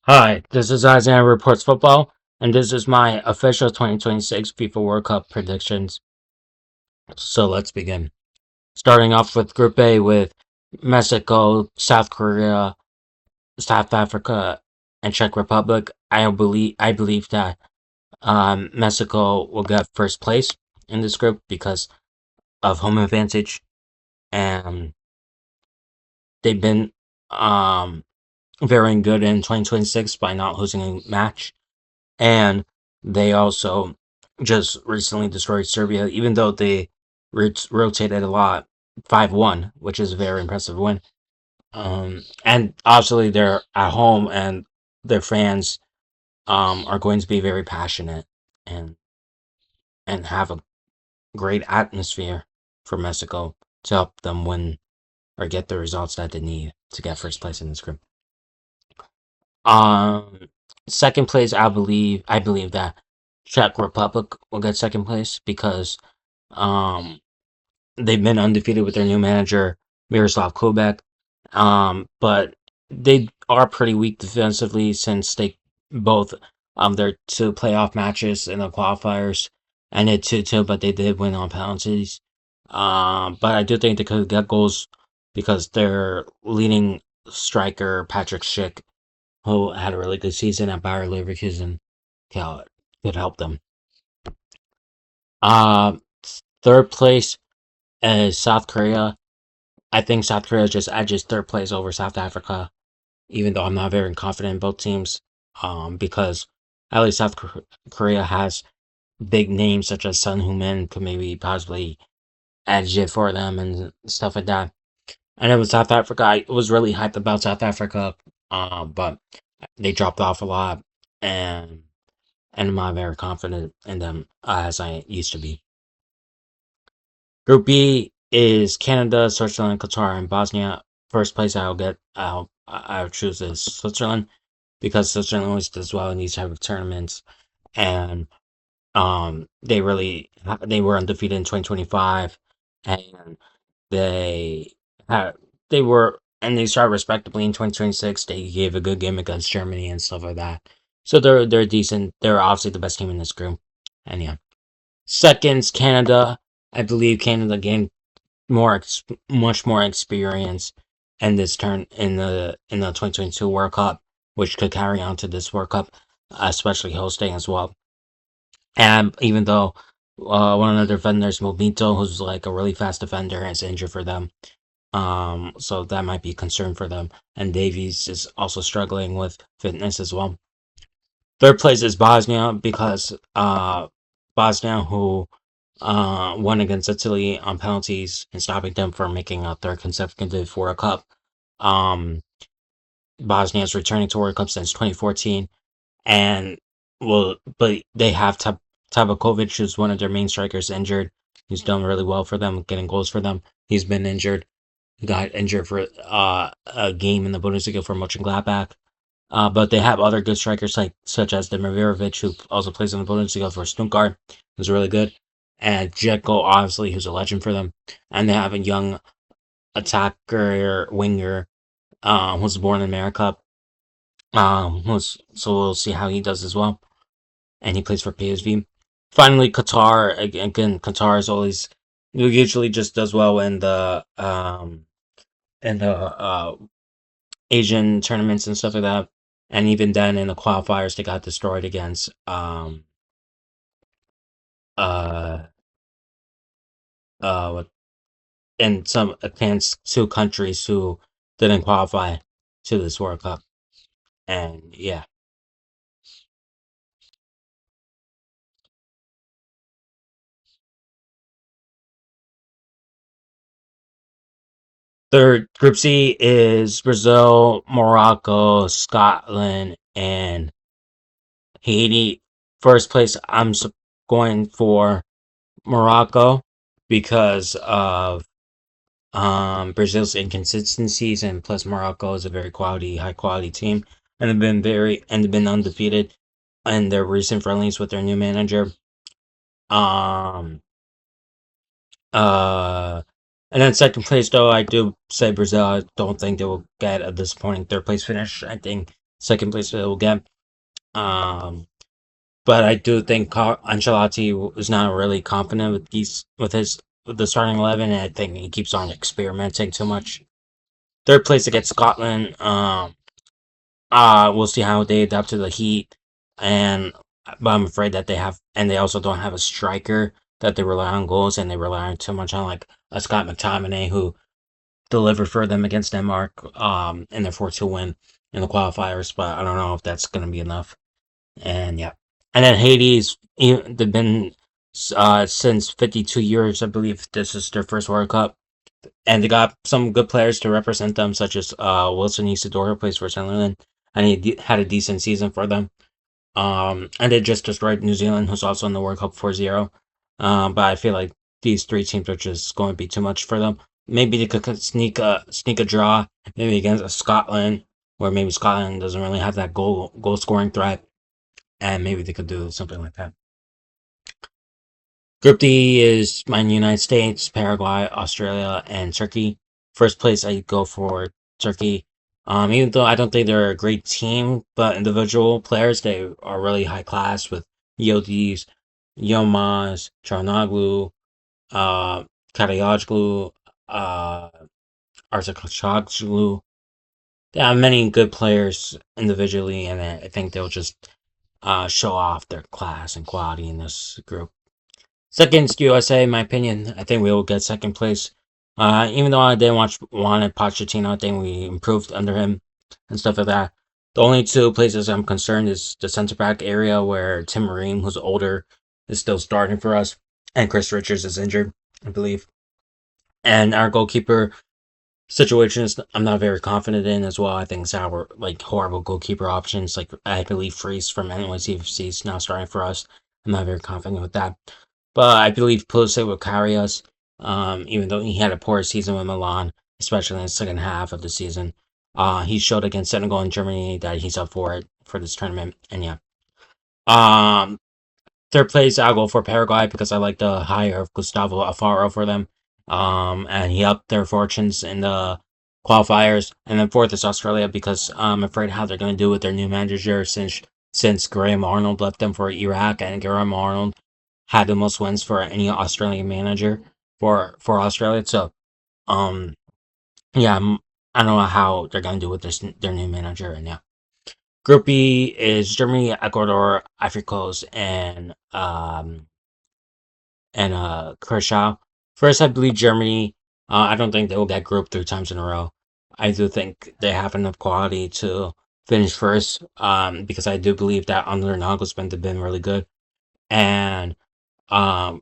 Hi, this is Isaiah Reports Football, and this is my official 2026 FIFA World Cup predictions. So let's begin. Starting off with Group A with Mexico, South Korea, South Africa, and Czech Republic. I believe that Mexico will get first place in this group because of home advantage, and they've been um, very good in 2026 by not losing a match. And they also just recently destroyed Serbia, even though they rotated a lot, 5-1, which is a very impressive win. And obviously they're at home, and their fans are going to be very passionate and have a great atmosphere for Mexico to help them win or get the results that they need to get first place in this group. Um, Second place, I believe that Czech Republic will get second place because um they've been undefeated with their new manager Miroslav Klubek. But they are pretty weak defensively since they both their two playoff matches in the qualifiers ended 2-2, but they did win on penalties. But I do think they could get goals because their leading striker Patrick Schick, who had a really good season at Bayer Leverkusen, could help them. Uh, Third place is South Korea. I think South Korea just edges third place over South Africa, even though I'm not very confident in both teams. Because at least Korea has big names such as Sun Heung-min could maybe possibly edge it for them and stuff like that. And then with South Africa, I was really hyped about South Africa, but they dropped off a lot, and I'm not very confident in them as I used to be. Group B is Canada, Switzerland, Qatar, and Bosnia. First place I'll choose is Switzerland because Switzerland always does well in these type of tournaments, and they were undefeated in 2025, and they had they started respectably in 2026. They gave a good game against Germany and stuff like that. So they're decent. They're obviously the best team in this group. And yeah, second's Canada. I believe Canada gained much more experience in this turn in the 2022 World Cup, which could carry on to this World Cup, especially hosting as well. And even though one of their defenders, Mobito, who's like a really fast defender, is injured for them, so that might be a concern for them. And Davies is also struggling with fitness as well. Third place is Bosnia because Bosnia, who won against Italy on penalties and stopping them from making a third consecutive World Cup. Um, Bosnia is returning to World Cup since 2014, and but they have Tabakovic, who's one of their main strikers, injured. He's done really well for them, getting goals for them. He's been injured. He got injured for a game in the Bundesliga for Mönchengladbach. But they have other good strikers such as Demirovic, who also plays in the Bundesliga for Stuttgart, who's really good, and Dzeko, obviously, who's a legend for them. And they have a young attacker winger, who's born in America. So we'll see how he does as well, and he plays for PSV. Finally, Qatar again. Qatar is always usually just does well in the Asian tournaments and stuff like that. And even then, in the qualifiers, they got destroyed against uh uh in some against two countries who didn't qualify to this World Cup. And yeah, third Group C is Brazil, Morocco, Scotland, and Haiti. First place, going for Morocco because of Brazil's inconsistencies, and plus Morocco is a very high quality team, and they've been undefeated in their recent friendlies with their new manager. Um, uh, and then second place, though, I do say Brazil. I don't think they will get a disappointing third place finish. I think second place they will get. Um, but I do think Ancelotti is not really confident with the starting 11, and I think he keeps on experimenting too much. Third place against Scotland. We'll see how they adapt to the heat, and but I'm afraid that they also don't have a striker that they rely on goals, and they rely on too much on like a Scott McTominay who delivered for them against Denmark, in their 4-2 win in the qualifiers. But I don't know if that's gonna be enough. And yeah, and then Hades, they've been since 52 years, I believe. This is their first World Cup, and they got some good players to represent them, such as Wilson Isidoro plays for Sunderland, and he had a decent season for them. And they just destroyed New Zealand, who's also in the World Cup 4-0. But I feel like these three teams are just going to be too much for them. Maybe they could sneak a draw, maybe against Scotland, where maybe Scotland doesn't really have that goal scoring threat, and maybe they could do something like that. Group D is my United States, Paraguay, Australia, and Turkey. First place, I go for Turkey. Even though I don't think they're a great team, but individual players, they are really high class with Yildiz, Yilmaz, Çalhanoğlu, uh, Karayojlu, uh, Artakashoglu. There are many good players individually, and I think they'll just show off their class and quality in this group. Second USA, in my opinion. I think we will get second place. Even though I didn't wanted Pochettino, I think we improved under him and stuff like that. The only two places I'm concerned is the center back area where Tim Ream, who's older, is still starting for us, and Chris Richards is injured, I believe. And our goalkeeper situation is I'm not very confident in as well. I think it's our like horrible goalkeeper options. Like I believe Freeze from NYCFC is now starting for us. I'm not very confident with that. But I believe Pulisic will carry us, even though he had a poor season with Milan, especially in the second half of the season. He showed against Senegal and Germany that he's up for it for this tournament, and yeah. Um, Third place, I'll go for Paraguay because I like the hire of Gustavo Alfaro for them, and he upped their fortunes in the qualifiers. And then fourth is Australia because I'm afraid how they're going to do with their new manager since Graham Arnold left them for Iraq, and Graham Arnold had the most wins for any Australian manager for Australia. So, um, yeah, I don't know how they're gonna do with their new manager. And yeah, Group B is Germany, Ecuador, Ivory Coast, and Curacao. First, I believe Germany. I don't think they will get grouped 3 times in a row. I do think they have enough quality to finish first. Because I do believe that under Nagelsmann they've been really good, and um,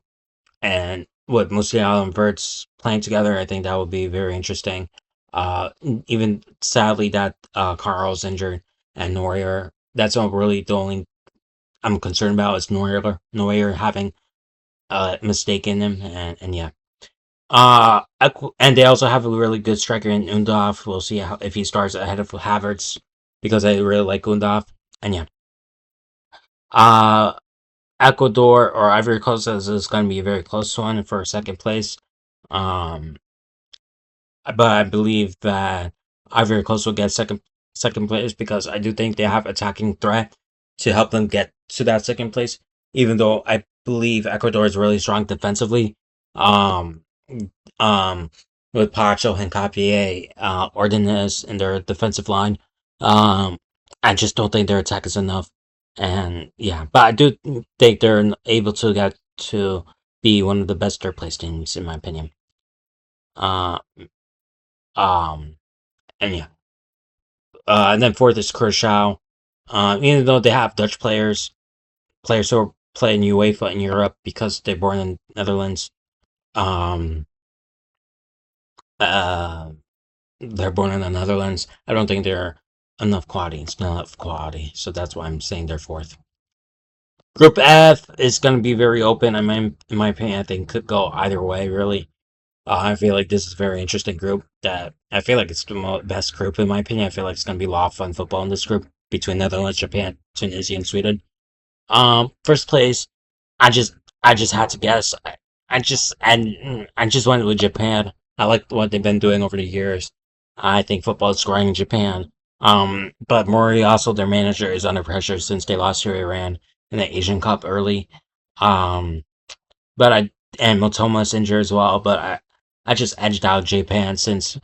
and with Musiala and Verts playing together, I think that would be very interesting. Even sadly that Carl's injured and Neuer. That's not really the only I'm concerned about is Neuer having a mistake in him, and yeah. And they also have a really good striker in Undorf. We'll see if he starts ahead of Havertz because I really like Undorf. And yeah. Uh, Ecuador or Ivory Coast is going to be a very close one for second place. Um, but I believe that Ivory Coast will get second place because I do think they have attacking threat to help them get to that second place. Even though I believe Ecuador is really strong defensively, um, um, with Pacho Hincapié, Ordonez in their defensive line, um, I just don't think their attack is enough. And yeah, but I do think they're able to get to be one of the best third place teams in my opinion. Uh, um, and yeah. And then fourth is Curacao. Even though they have Dutch players who play in UEFA in Europe because they're born in Netherlands. Um, uh, they're born in the Netherlands. I don't think they're enough quality. It's not enough quality, so that's why I'm saying they're fourth. Group F is going to be very open. In my opinion, I think could go either way. Really, I feel like this is a very interesting group. That I feel like it's the best group in my opinion. I feel like it's going to be a lot of fun football in this group between Netherlands, Japan, Tunisia, and Sweden. First place, I just I just had to guess. I just went with Japan. I like what they've been doing over the years. I think football is growing in Japan. But Mori, also their manager, is under pressure since they lost to Iran in the Asian Cup early. Um, but I and Motoma's injured as well. But I just edged out Japan since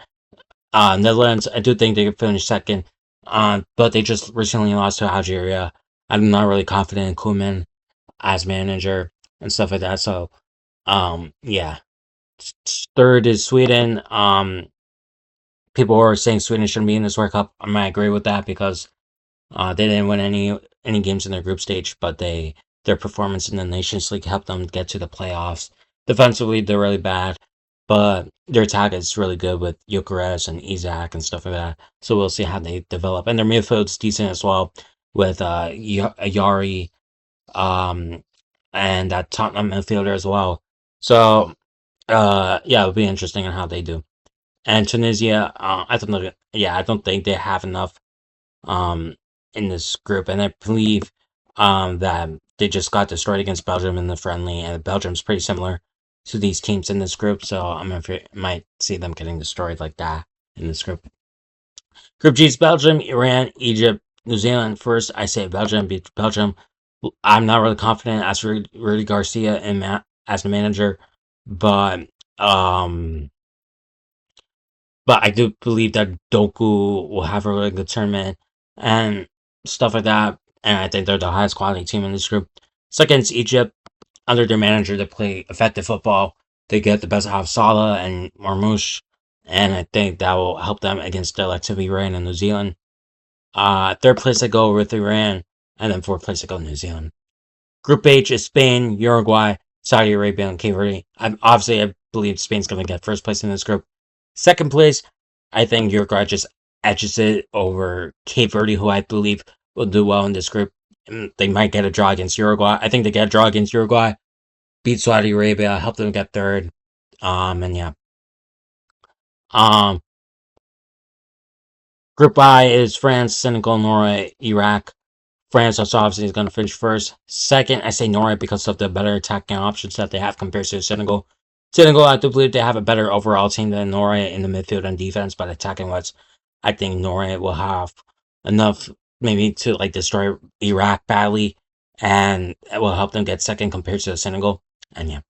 Netherlands. I do think they could finish second. But they just recently lost to Algeria. I'm not really confident in Koeman as manager and stuff like that. So yeah. Third is Sweden. People were saying Sweden shouldn't be in this World Cup. I might agree with that because they didn't win any games in their group stage, but their performance in the Nations League helped them get to the playoffs. Defensively, they're really bad, but their attack is really good with Gyökeres and Isak and stuff like that. So we'll see how they develop, and their midfield's decent as well with Yari, um, and that Tottenham midfielder as well. So yeah, it'll be interesting on how they do. And Tunisia, I don't know. Yeah, I don't think they have enough um, in this group, and I believe that they just got destroyed against Belgium in the friendly, and Belgium's pretty similar to these teams in this group, so I'm afraid I might see them getting destroyed like that in this group. Group G is Belgium, Iran, Egypt, New Zealand. First, I say Belgium beats Belgium. I'm not really confident as Rudy Garcia as the manager, but um, but I do believe that Doku will have a really good tournament and stuff like that. And I think they're the highest quality team in this group. Second is Egypt. Under their manager, they play effective football. They get the best out of Salah and Marmoush. And I think that will help them against the Lativi Iran and New Zealand. Third place, I go with Iran. And then fourth place, I go New Zealand. Group H is Spain, Uruguay, Saudi Arabia, and Cape Verde. I believe Spain's going to get first place in this group. Second place, I think Uruguay just edges it over Cape Verde, who I believe will do well in this group. They might get a draw against Uruguay. I think they get a draw against Uruguay, beat Saudi Arabia, help them get third. And yeah. Group I is France, Senegal, Norway, Iraq. France also obviously is going to finish first. Second, I say Norway because of the better attacking options that they have compared to Senegal. Senegal, I do believe they have a better overall team than Norway in the midfield and defense, but attacking wise, I think Norway will have enough maybe to like destroy Iraq badly, and it will help them get second compared to Senegal. And yeah,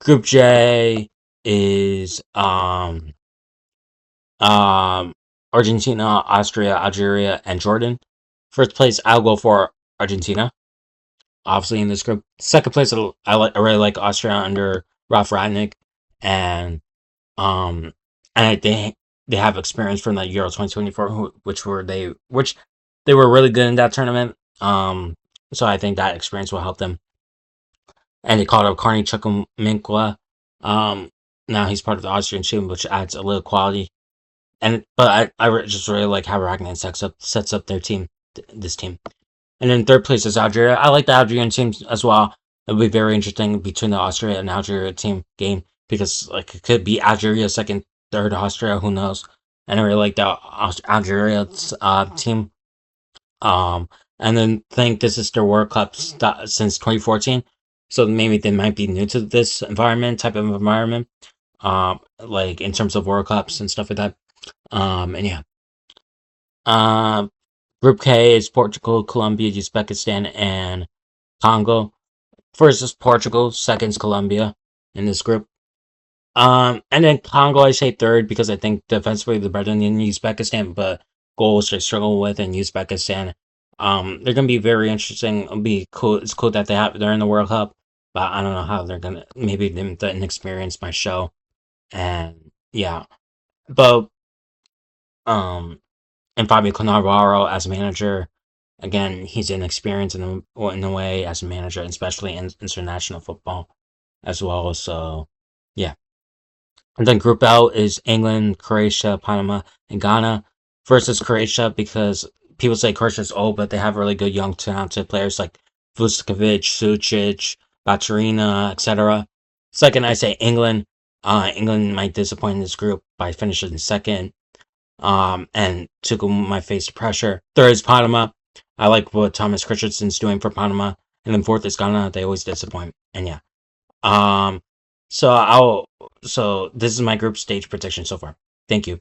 Group J is Argentina, Austria, Algeria, and Jordan. First place, I'll go for Argentina. Obviously, in this group. Second place, I really like Austria under Ralf Rangnick, and they have experience from the Euro 2024, which they were really good in that tournament. So I think that experience will help them. And they called up Carney Chukwuemeka. Now he's part of the Austrian team, which adds a little quality. But I just really like how Ragnar sets up their team, this team. And then third place is Algeria. I like the Algerian team as well. It'll be very interesting between the Austria and Algeria team game because like it could be Algeria second, third Austria, who knows? And I really like the Algeria team. And then think this is their World Cup since 2014, so maybe they might be new to this type of environment. Like in terms of World Cups and stuff like that. And yeah. Group K is Portugal, Colombia, Uzbekistan, and Congo. First is Portugal, second is Colombia in this group. And then Congo, I say third because I think defensively they're better than Uzbekistan, but goals they struggle with in Uzbekistan. They're gonna be very interesting. It'll be cool. It's cool that they're in the World Cup, but I don't know how they're gonna. Maybe the inexperience might show, and yeah, but and Fabio Cannavaro as manager. Again, he's inexperienced in a way as a manager, especially in international football as well. So, yeah. And then Group L is England, Croatia, Panama, and Ghana. First is Croatia because people say Croatia's old, but they have really good young talented players like Vuskovic, Sucic, Baturina, etc. Second, I say England. England might disappoint in this group by finishing second. And took my face pressure. Third is Panama. I like what Thomas Christensen's doing for Panama. And then fourth is Ghana. They always disappoint. And yeah. So this is my group stage prediction so far. Thank you.